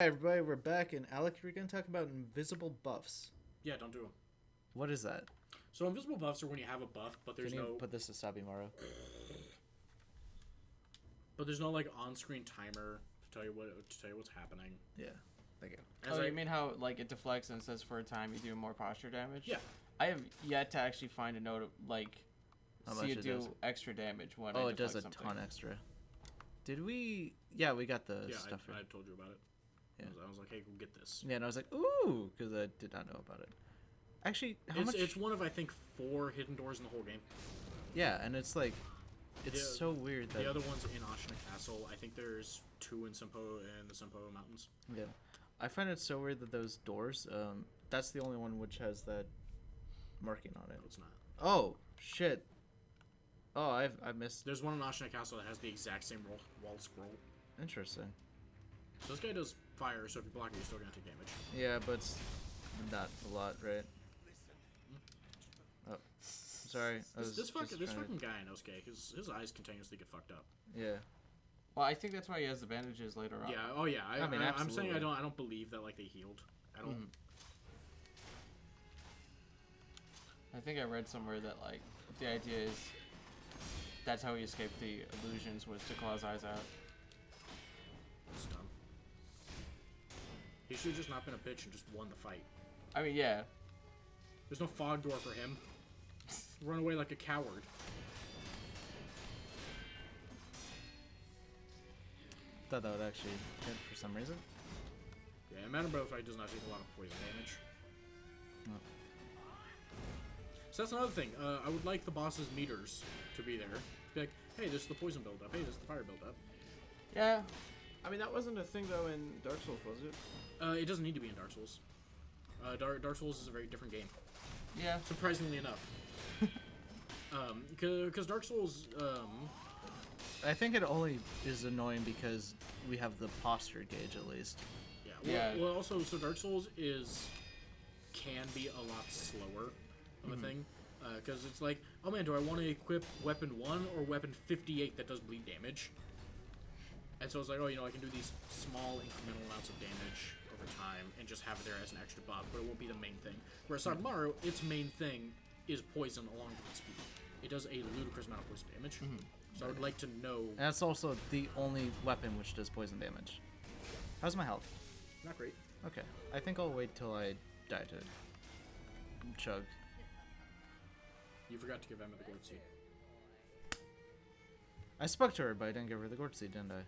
Hi everybody, we're back, and Alec, we're going to talk about invisible buffs. Yeah, don't do them. What is that? So invisible buffs are when you have a buff, but there's Can you no put this to Sabimaro? like on-screen timer to tell you what's happening. Yeah, thank you. You mean how like it deflects and says for a time you do more posture damage? Yeah. I have yet to actually find a note of like How see much it it do does? extra damage when Oh, I it does a deflect ton something. extra. Did we? Yeah, we got the Yeah, stuff I here. told you about it. Yeah. I was like, hey, go get this. Yeah, and I was like, ooh, because I did not know about it. Actually, how much? It's one of I think 4 hidden doors in the whole game. Yeah, and it's like, it's The- so weird that. The other one's in Ashina Castle. I think there's 2 in the Senpo Mountains. Yeah, I find it so weird that those doors. That's the only one which has that marking on it. No, it's not. Oh shit. Oh, I missed. There's one in Ashina Castle that has the exact same wall scroll. Interesting. So this guy does fire, so if you block it, you're still gonna take damage. Yeah, but it's not a lot, right? Oh, sorry. This fucking guy in Osuke, his eyes continuously get fucked up. Yeah. Well, I think that's why he has the bandages later on. Yeah. Oh yeah. I mean, I'm saying absolutely. I don't believe that like they healed. I don't. I think I read somewhere that like the idea is that's how he escaped the illusions was to claw his eyes out. It's dumb. He should have just not been a bitch and just won the fight. I mean, yeah. There's no fog door for him. Run away like a coward. Thought that would actually hit for some reason. Yeah, a Madden Brother fight does not take a lot of poison damage. No. So that's another thing. I would like the boss's meters to be there. Be like, hey, this is the poison buildup. Hey, this is the fire buildup. Yeah. I mean, that wasn't a thing, though, in Dark Souls, was it? It doesn't need to be in Dark Souls. Dark Souls is a very different game. Yeah. Surprisingly enough. Because Dark Souls, I think it only is annoying because we have the posture gauge at least. yeah. Yeah. Well, also, so Dark Souls can be a lot slower of a thing. Because it's like, oh man, do I want to equip weapon 1 or weapon 58 that does bleed damage? And so it's like, oh, I can do these small incremental amounts of damage over time and just have it there as an extra buff, but it won't be the main thing. Whereas Sagamaru, its main thing is poison along with its speed. It does a ludicrous amount of poison damage. So I would like to know... And that's also the only weapon which does poison damage. How's my health? Not great. Okay. I think I'll wait till I die to chug. You forgot to give Emma the gourd seed. I spoke to her, but I didn't give her the gourd seed, didn't I?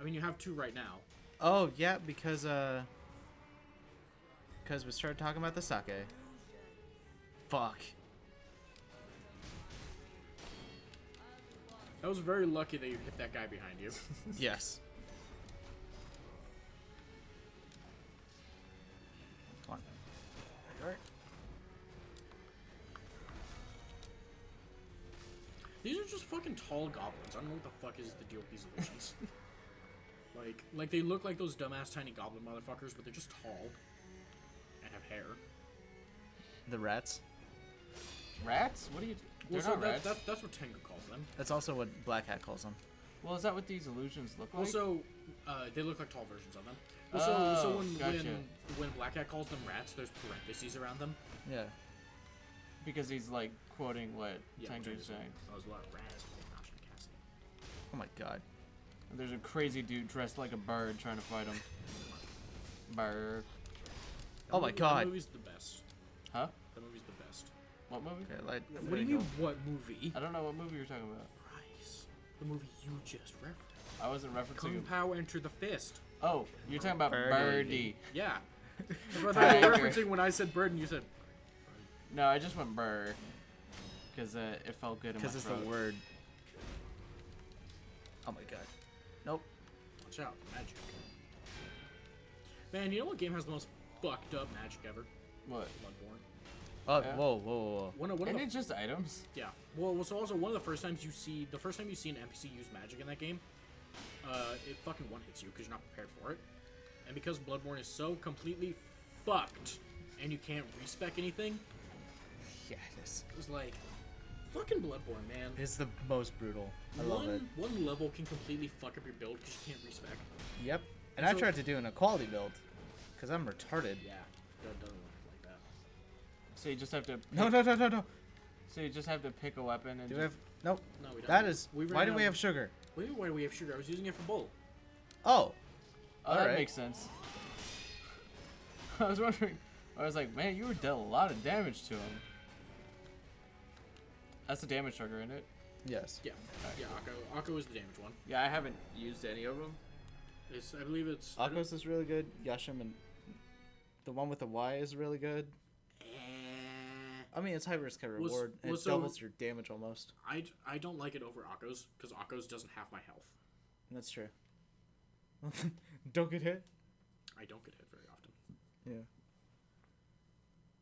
I mean, you have 2 right now. Oh, yeah, because we started talking about the sake. Fuck. I was very lucky that you hit that guy behind you. Yes. Come on. Alright. These are just fucking tall goblins. I don't know what the fuck is the deal with these illusions. like they look like those dumbass tiny goblin motherfuckers, but they're just tall and have hair. The rats. Rats? What do you? They're Well, not so rats. that's what Tengu calls them. That's also what Black Hat calls them. Well, is that what these illusions look like? Also, they look like tall versions of them. So Oh, gotcha. when Black Hat calls them rats, there's parentheses around them. Yeah. Because he's like quoting what Tengu's Tengu's saying. There's a lot of rats in Ashina Castle. Oh my god. And there's a crazy dude dressed like a bird trying to fight him. Bird. Oh my god. That movie's the best. Huh? That movie's the best. What movie? Okay, like, What do you mean, what movie? I don't know what movie you're talking about. Bryce. The movie you just referenced. I wasn't referencing. Kung Pao Enter the Fist. Oh, you're talking about Birdie. Birdie. Yeah. That's what I thought you were Tiger. referencing when I said bird and you said... No, I just went burr. Because it felt good in my because it's throat. the word. Oh my god. Nope. Watch out, magic. Man, you know what game has the most fucked up magic ever? What? Bloodborne. Oh, Yeah. whoa, whoa, whoa. One of And the, it's just items. yeah. Well, so also one of the first time you see an NPC use magic in that game, it fucking one hits you because you're not prepared for it. And because Bloodborne is so completely fucked, and you can't respec anything, Yeah, it is. it's like, fucking Bloodborne, man. It's the most brutal. I love it. One level can completely fuck up your build because you can't respec. Yep. And I So- tried to do an equality build, because I'm retarded. Yeah, that doesn't work like that. So you just have to. No. So you just have to pick a weapon and. Do we Just, have... Nope. No, we don't. That is... We Why ran do we out- have sugar? Wait, why do we have sugar? I was using it for bull. Oh. oh, that Alright. makes sense. I was wondering. I was like, man, you dealt a lot of damage to him. That's the damage trigger, isn't it? Yes. Yeah, yeah. Akko is the damage one. Yeah, I haven't used any of them. I believe it's. I don't- Akos is really good. Yashim and... The one with the Y is really good. I mean, it's high risk, high reward. And it so- doubles your damage almost. I don't like it over Akko's because Akko's doesn't have my health. That's true. Don't get hit. I don't get hit very often. Yeah.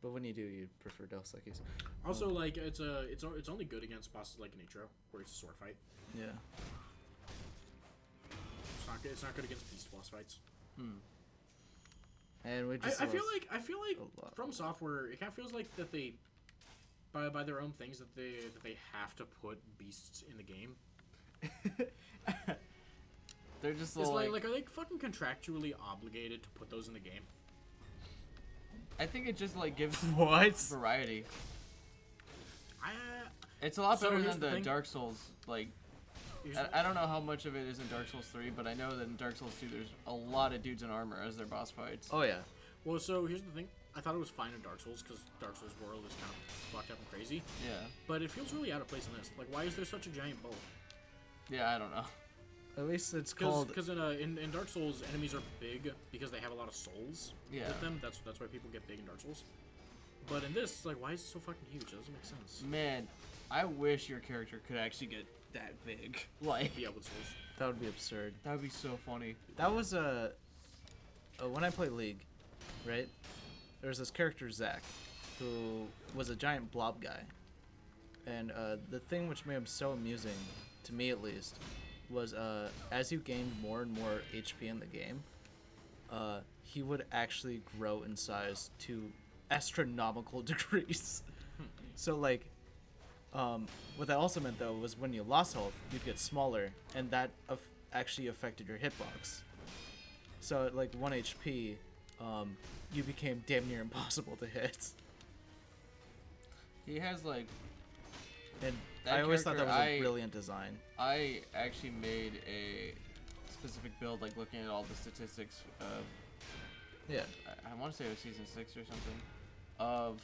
But when you do, you prefer Dos Equis. Also, like it's only good against bosses like Nitro, where it's a sword fight. Yeah. It's not good against beast boss fights. And we just I feel lost like a lot. From Software, it kind of feels like that they, by their own things, that they have to put beasts in the game. They're just It's like, like are they fucking contractually obligated to put those in the game? I think it just like gives What? variety. I It's a lot So better here's than the the thing. Dark Souls. Like, here's I don't know how much of it is in Dark Souls 3, but I know that in Dark Souls 2 there's a lot of dudes in armor as their boss fights. Oh, yeah. well, so here's the thing. I thought it was fine in Dark Souls because Dark Souls world is kind of fucked up and crazy, Yeah. but it feels really out of place in this. Like, why is there such a giant bow? Yeah, I don't know. At least it's called... Because in Dark Souls, enemies are big because they have a lot of souls Yeah. with them. That's why people get big in Dark Souls. But in this, like, why is it so fucking huge? That doesn't make sense. Man, I wish your character could actually get that big. Like, Yeah, with souls. That would be absurd. that would be so funny. That was when I played League, right? There was this character Zach, who was a giant blob guy, and the thing which made him so amusing, to me at least, was as you gained more and more HP in the game, he would actually grow in size to astronomical degrees. So like, what that also meant though was when you lost health, you'd get smaller, and that actually affected your hitbox. So at like 1 HP, you became damn near impossible to hit. He has like, And That I always thought that was character, a brilliant design. I actually made a specific build, like looking at all the statistics of, Yeah. I want to say it was season 6 or something, of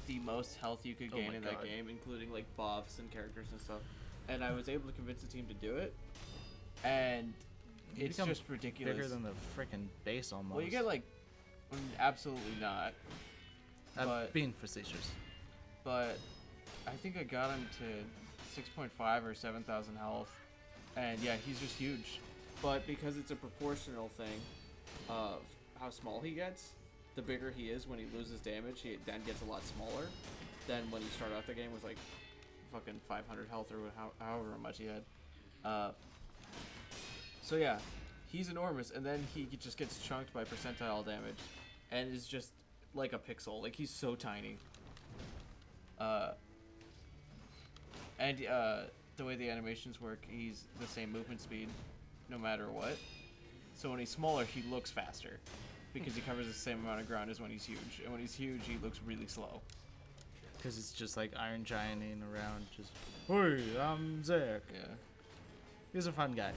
the most health you could Oh gain my in that God. game, including like buffs and characters and stuff. And I was able to convince the team to do it, and You it's become just ridiculous. Bigger than the freaking base almost. Well, you get like, absolutely not, I'm but- being facetious. but I think I got him to 6.5 or 7,000 health, and yeah, he's just huge. But because it's a proportional thing of how small he gets, the bigger he is when he loses damage, he then gets a lot smaller than when you start out the game with like fucking 500 health or however much he had. So yeah, he's enormous, and then he just gets chunked by percentile damage, and is just like a pixel. Like, he's so tiny. And the way the animations work, he's the same movement speed no matter what. So when he's smaller, he looks faster because he covers the same amount of ground as when he's huge. And when he's huge, he looks really slow. Because it's just like Iron Gianting around, just, hey, I'm Zach. Yeah. He's a fun guy.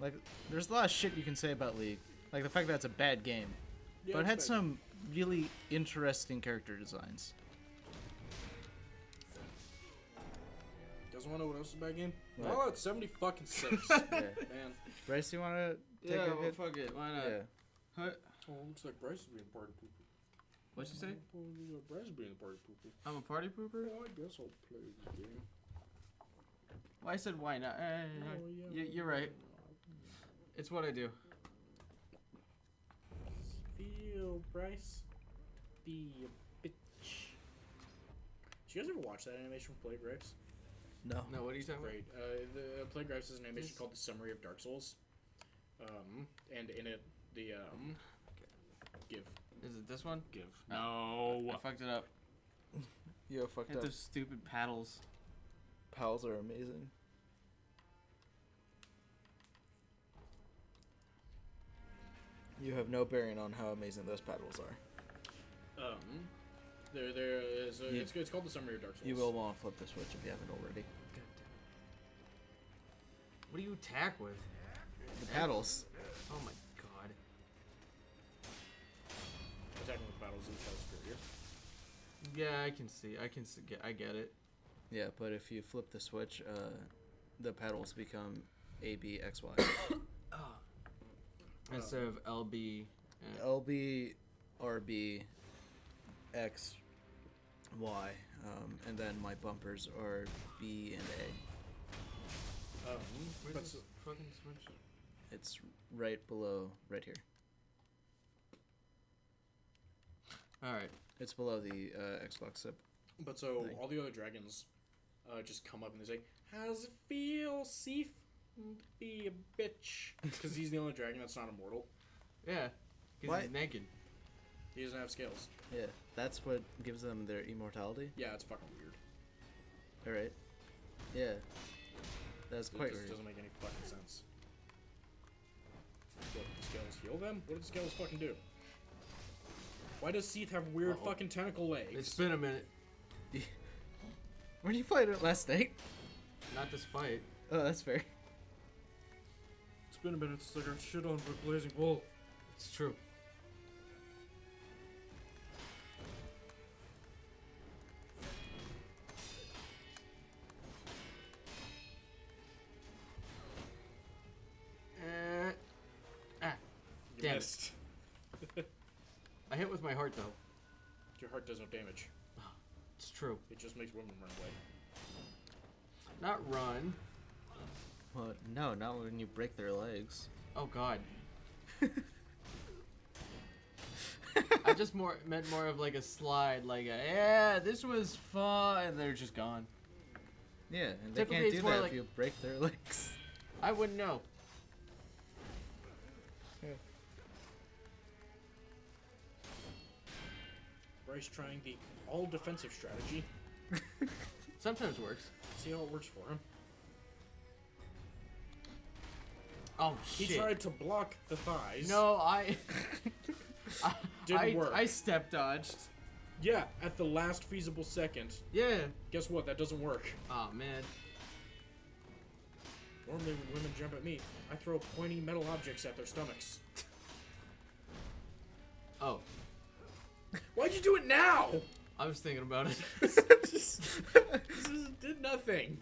Like, there's a lot of shit you can say about League. Like the fact that it's a bad game. But it had some really interesting character designs. Doesn't want to know what else is a bad game? What? Oh, it's 70 fucking 6. Yeah. Man. Bryce, you want to take Yeah, a well, hit? fuck it. Why not? Yeah. Huh? Oh, looks like Bryce is being party pooper. What'd you say? Bryce is being a party pooper. I'm a party pooper? Oh, I guess I'll play this game. Well, I said why not. Oh, yeah. You're right. It's what I do. Feel Bryce, be a bitch. Did you guys ever watch that animation from Plague Gripes? No. No, what are you talking Great. The Plague Gripes is an animation called The Summary of Dark Souls. And in it, the give. Is it this one? Give. No. No. I fucked it up. You fucked Hit up. those stupid paddles. Pals are amazing. You have no bearing on how amazing those paddles are. There is You- it's called the Summary of Dark Souls. You will want to flip the switch if you haven't already. What do you attack with? The paddles. Oh my god. Attacking with battles each has superior. Yeah, I can see. I get it. Yeah, but if you flip the switch, the paddles become A, B, X, Y. Instead of LB. LB, RB, X, Y, and then my bumpers are B and A. Where's That's this fucking switch? It's right below, right here. Alright. It's below the Xbox zip. But so thing. all the other dragons just come up and they say, "How's it feel, Seath? Be a bitch." Because he's the only dragon that's not immortal. Yeah. Because What? he's naked. He doesn't have scales. Yeah, that's what gives them their immortality. Yeah, it's fucking weird. All right. Yeah, that's It quite just weird. doesn't make any fucking sense. What, the scales heal them? What do the scales fucking do? Why does Seath have weird Uh-oh. fucking tentacle legs? It's been a minute. When you played it last night? Not this fight. Oh, that's fair. It's been a minute since I got shit on by Blazing Bull. It's true. You Damn it. missed. I hit with my heart though. Your heart does no damage. It's true. It just makes women run away. Not run. Well, no, not when you break their legs. Oh god. I just meant more of like a slide, like a, yeah, this was fun, and they're just gone. Yeah, and they Typically can't it's do more that like- if you break their legs. I wouldn't know. Bryce trying the all defensive strategy. Sometimes works. See how it works for him. Oh He shit. tried to block the thighs. No, I Didn't work. I step dodged. Yeah, at the last feasible second. Yeah. Guess what? That doesn't work. Oh man. Normally when women jump at me, I throw pointy metal objects at their stomachs. Oh, Why'd you do it now? I was thinking about it. This did nothing.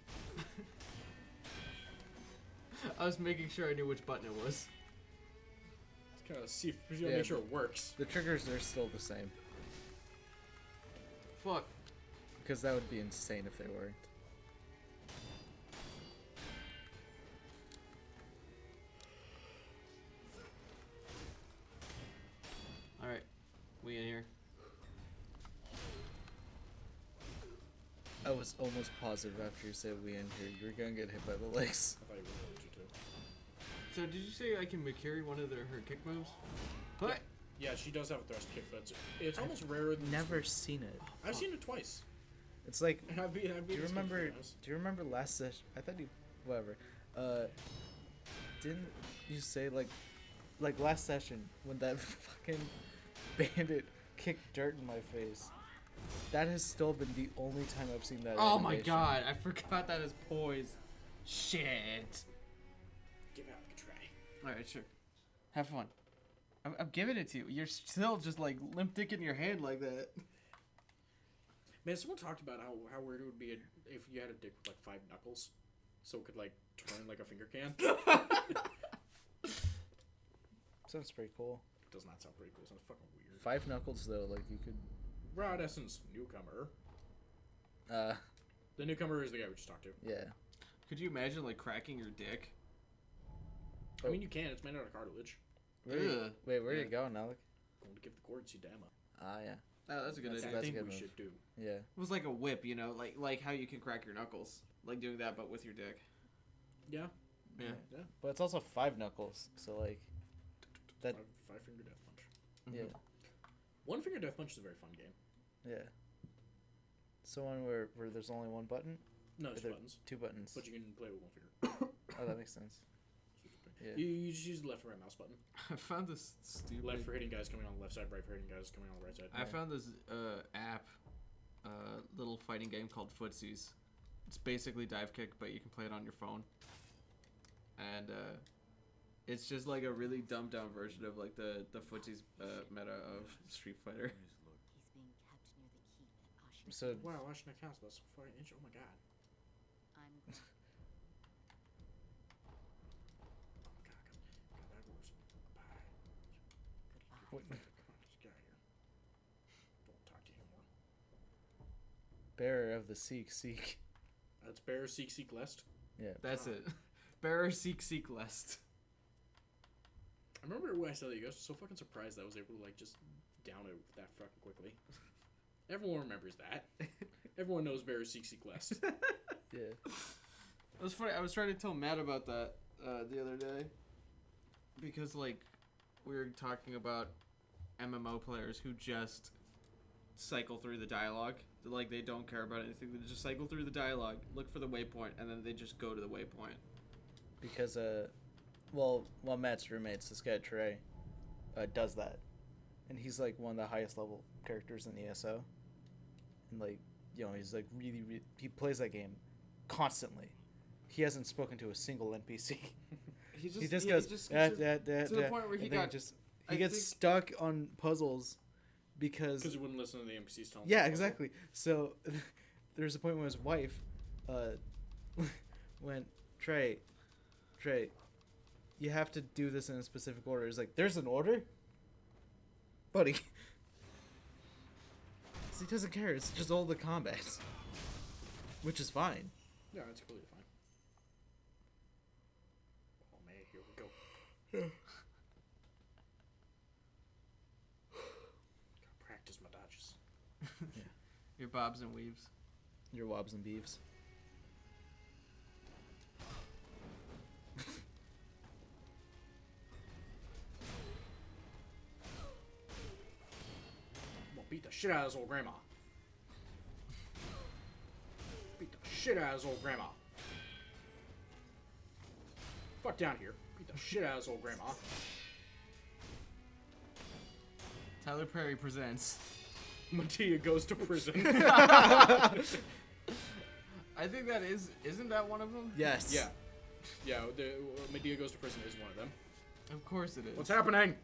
I was making sure I knew which button it was. Just kind of see, Yeah, make sure it works. The triggers are still the same. Fuck. Because that would be insane if they weren't. Alright. We in here. I was almost positive after you said we in here, you were gonna get hit by the legs. I thought you were going to too. So did you say I can carry one of her kick moves? But Yeah, she does have a thrust kick, but it's almost rarer than Never seen it. I've seen it twice. It's like, And I've beat do you this remember? kick twice. Do you remember last session? I thought you, whatever. Didn't you say like last session when that fucking bandit kicked dirt in my face? That has still been the only time I've seen that. oh my animation. god, I forgot that is poise. Shit. Give out a try. Alright, sure. Have fun. I'm giving it to you. You're still just like limp dick in your hand like that. Man, someone talked about how weird it would be if you had a dick with like 5 knuckles, so it could like turn like a finger can. Sounds pretty cool. Does not sound pretty cool. Sounds fucking weird. 5 knuckles though, like you could. Rod Essence, newcomer. Uh, The newcomer is the guy we just talked to. yeah. Could you imagine like cracking your dick? I mean, you can. It's made out of cartilage. Where you, Ugh. wait, where are Yeah. you going, Alec? Going to give the cords you damn up. Ah, yeah. Oh, that's a good That's idea. I a think good we move. should do. Yeah. It was like a whip, you know, like how you can crack your knuckles, like doing that, but with your dick. Yeah. Yeah. Yeah. But it's also 5 knuckles, so like. That. Five finger death punch. Yeah. One finger death punch is a very fun game. Yeah. It's the one where there's only one button? No, Or it's there- buttons, 2 buttons. but you can play with one finger. Oh, that makes sense. Yeah. You just use the left or right mouse button. I found this stupid. Left for hitting guys coming on the left side, right for hitting guys coming on the right side. I found this app, little fighting game called Footsies. It's basically dive kick, but you can play it on your phone. And it's just like a really dumbed down version of like the Footsies meta of Street Fighter. He's being kept near the keep at Ashina. So Wow, Ashina Castle, that's so far inch. Oh my god. I'm Oh my god, that was bye. goodbye. what, Come on, just get out of here. Don't talk to you anymore. bearer of the seek. That's Bear Seek Seek Lest. Yeah. That's it. Bearer seek lest. I remember when I said that, you guys were so fucking surprised that I was able to like just down it that fucking quickly. Everyone remembers that. Everyone knows Bear Seek Seek Lest. Yeah. It was funny. I was trying to tell Matt about that the other day because like we were talking about MMO players who just cycle through the dialogue. Like they don't care about anything. They just cycle through the dialogue, look for the waypoint, and then they just go to the waypoint. Because well, one of Matt's roommates, this guy Trey, does that, and he's like one of the highest level characters in the ESO, and like he's like really he plays that game constantly. He hasn't spoken to a single NPC. He just goes to to the point where he gets think- stuck on puzzles because Because he wouldn't listen to the NPCs telling him. yeah, to puzzle. exactly. So there's a point when his wife went, Trey, you have to do this in a specific order. He's like, there's an order? Buddy. 'Cause he doesn't care. It's just all the combat. Which is fine. Yeah, that's completely fine. Oh man, here we go. Gotta practice my dodges. Your bobs and weaves. Your wobs and beeves. I'm gonna beat the shit out of his old grandma. Beat the shit out of his old grandma. Fuck down here. Beat the shit out of his old grandma. Tyler Perry presents. Mattia goes to prison. I think that isn't that one of them? Yes. Yeah. Yeah, Medea Goes to Prison is one of them. Of course it is. What's happening?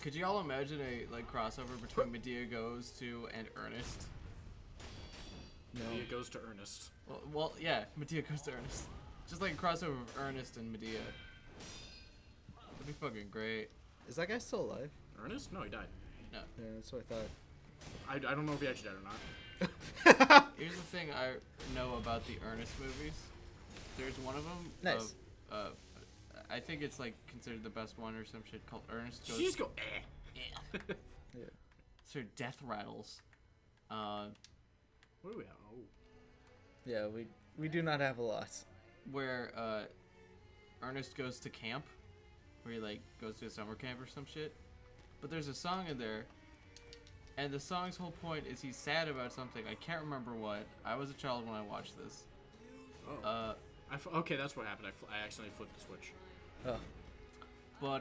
Could you all imagine a like crossover between Medea Goes to and Ernest? No. Medea Goes to Ernest. Well, yeah, Medea Goes to Ernest. Just like a crossover of Ernest and Medea. That'd be fucking great. Is that guy still alive? Ernest? No, he died. No. Yeah, that's what I I don't know if he actually died or not. thought. Here's the thing I know about the Ernest movies. There's one of them. Nice. I think it's like considered the best one or some shit called Ernest Goes. You just go, eh. Yeah. So Death Rattles. What do we have? Oh. Yeah, we do not have a lot. Where Ernest goes to camp, where he like goes to a summer camp or some shit. But there's a song in there, and the song's whole point is he's sad about something. I can't remember what. I was a child when I watched this. Oh. Okay, that's what happened. I accidentally flipped the switch. Oh. But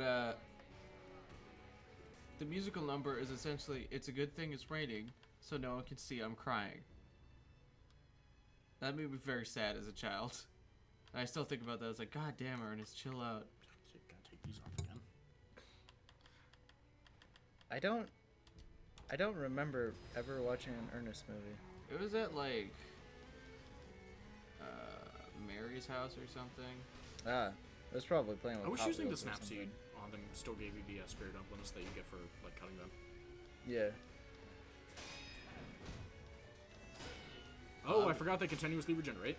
the musical number is essentially, it's a good thing it's raining, so no one can see I'm crying. That made me very sad as a child. And I still think about that. I was like, God damn, Ernest, chill out. Gotta take these off again. I don't remember ever watching an Ernest movie. It was at like Mary's house or something. Ah, it was probably playing with I wish Hot using the Wheels or snap something. seed on them still gave you the spirit dumplings that you get for like cutting them. Yeah. Oh, I forgot they continuously regenerate.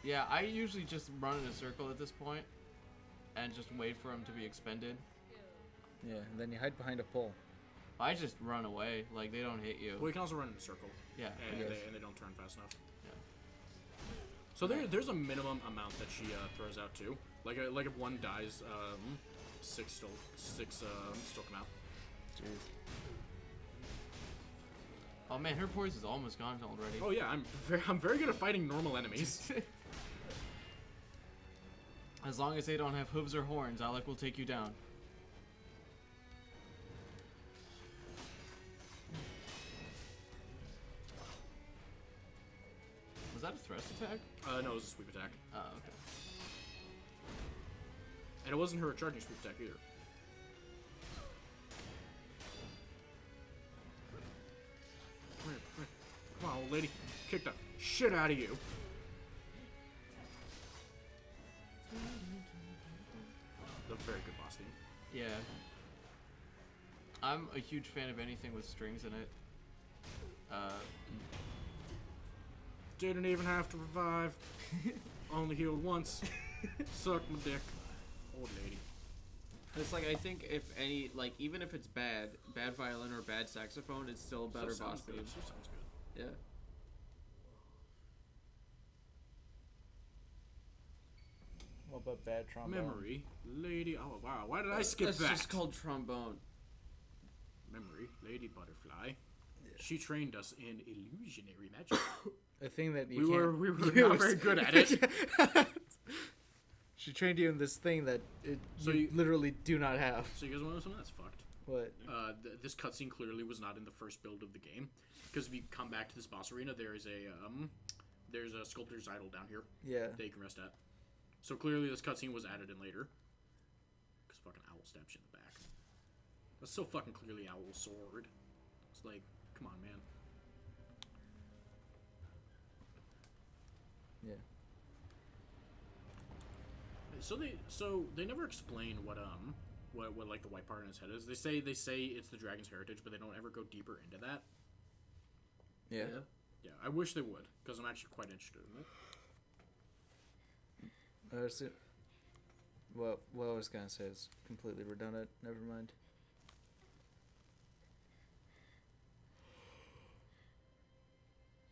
Yeah, I usually just run in a circle at this point and just wait for them to be expended. Yeah, and then you hide behind a pole. I just run away, like they don't hit you. Well, you can also run in a circle, Yeah. and, Yes. they don't turn fast enough. Yeah. So there's a minimum amount that she throws out too. Like if one dies, six still come out. Jeez. Oh man, her poise is almost gone already. Oh yeah, I'm very good at fighting normal enemies. As long as they don't have hooves or horns, Alec will take you down. Was that a thrust attack? No, it was a sweep attack. Oh, okay. And it wasn't her charging sweep attack either. Come here, come here. Come on, old lady. Kick the shit out of you. A very good boss theme. Yeah. I'm a huge fan of anything with strings in it. Didn't even have to revive. Only healed once. Suck my dick. Old lady. It's like, I think if any, like, even if it's bad violin or bad saxophone, it's still a better boss theme. Still sounds good. Yeah. What about bad trombone? Memory, lady. Oh wow, why did I skip That's that? just called trombone. Memory, Lady Butterfly. She trained us in illusionary magic. A thing that you we can't were use. not very good at it. She trained you in this thing that So you you- literally do not have. So you guys want to know something that's fucked? What? This cutscene clearly was not in the first build of the game, because if you come back to this boss arena, there's a sculptor's idol down here Yeah. that you can rest at. So clearly this cutscene was added in later. Because fucking owl stabs you in the back. That's so fucking clearly Owl's sword. It's like, come on, man. Yeah. So they never explain what like the white part in his head is. They say it's the dragon's heritage, but they don't ever go deeper into that. Yeah. Yeah, I wish they would, because I'm actually quite interested in it. What I was gonna say is completely redundant. Never mind.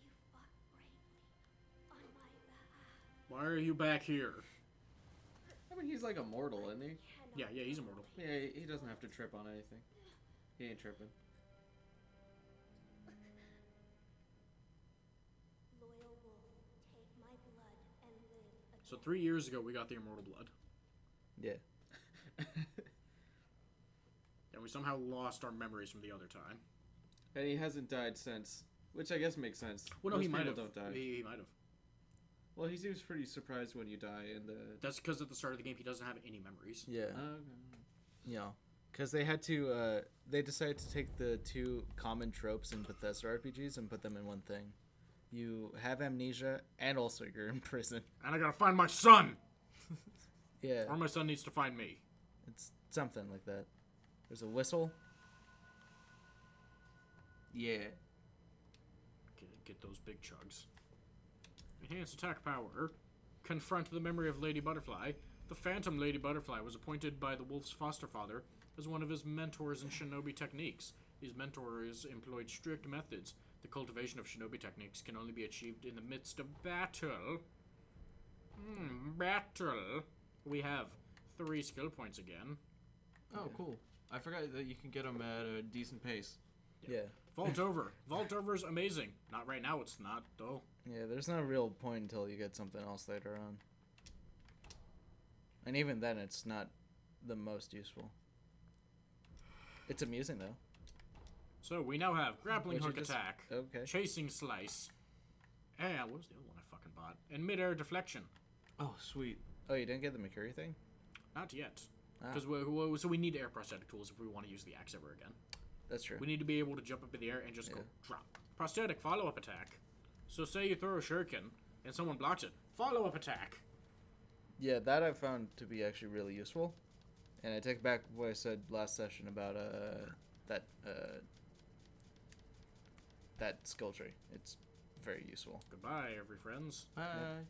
You fought bravely on my behalf. Why are you back here? I mean, he's like immortal, isn't he? Yeah, he's immortal. Yeah, he doesn't have to trip on anything. He ain't tripping. Loyal wolf, take my blood and live again. So 3 years ago, we got the immortal blood, Yeah. and we somehow lost our memories from the other time. And he hasn't died since, which I guess makes sense. Well, no, Most he might people have. don't die. He might have. Well, he seems pretty surprised when you die in the. That's because at the start of the game, he doesn't have any memories. Yeah. Okay. Yeah. Because they had to. They decided to take the two common tropes in Bethesda RPGs and put them in one thing. You have amnesia, and also you're in prison. And I gotta find my son! Yeah. Or my son needs to find me. It's something like that. There's a whistle. Yeah. Get those big chugs. Enhance attack power. Confront the memory of Lady Butterfly. The Phantom Lady Butterfly was appointed by the wolf's foster father as one of his mentors in shinobi techniques. These mentors employed strict methods. The cultivation of shinobi techniques can only be achieved in the midst of battle. Battle. We have 3 skill points again. Oh, cool. I forgot that you can get them at a decent pace. Yeah. Vault over. Vault over is amazing. Not right now, it's not, though. Yeah, there's no real point until you get something else later on. And even then, it's not the most useful. It's amusing, though. So we now have grappling Would you hook just- attack, Okay. chasing slice, and what was the other one I fucking bought? And midair deflection. Oh, sweet. Oh, you didn't get the Mercury thing? Not yet, Ah, because so we need air prosthetic tools if we want to use the axe ever again. that's true. We need to be able to jump up in the air and just go Yeah. drop. Prosthetic follow-up attack. So say you throw a shuriken and someone blocks it, follow-up attack. Yeah, that I found to be actually really useful. And I take back what I said last session about that skill tree. It's very useful. Goodbye, every friends. Bye.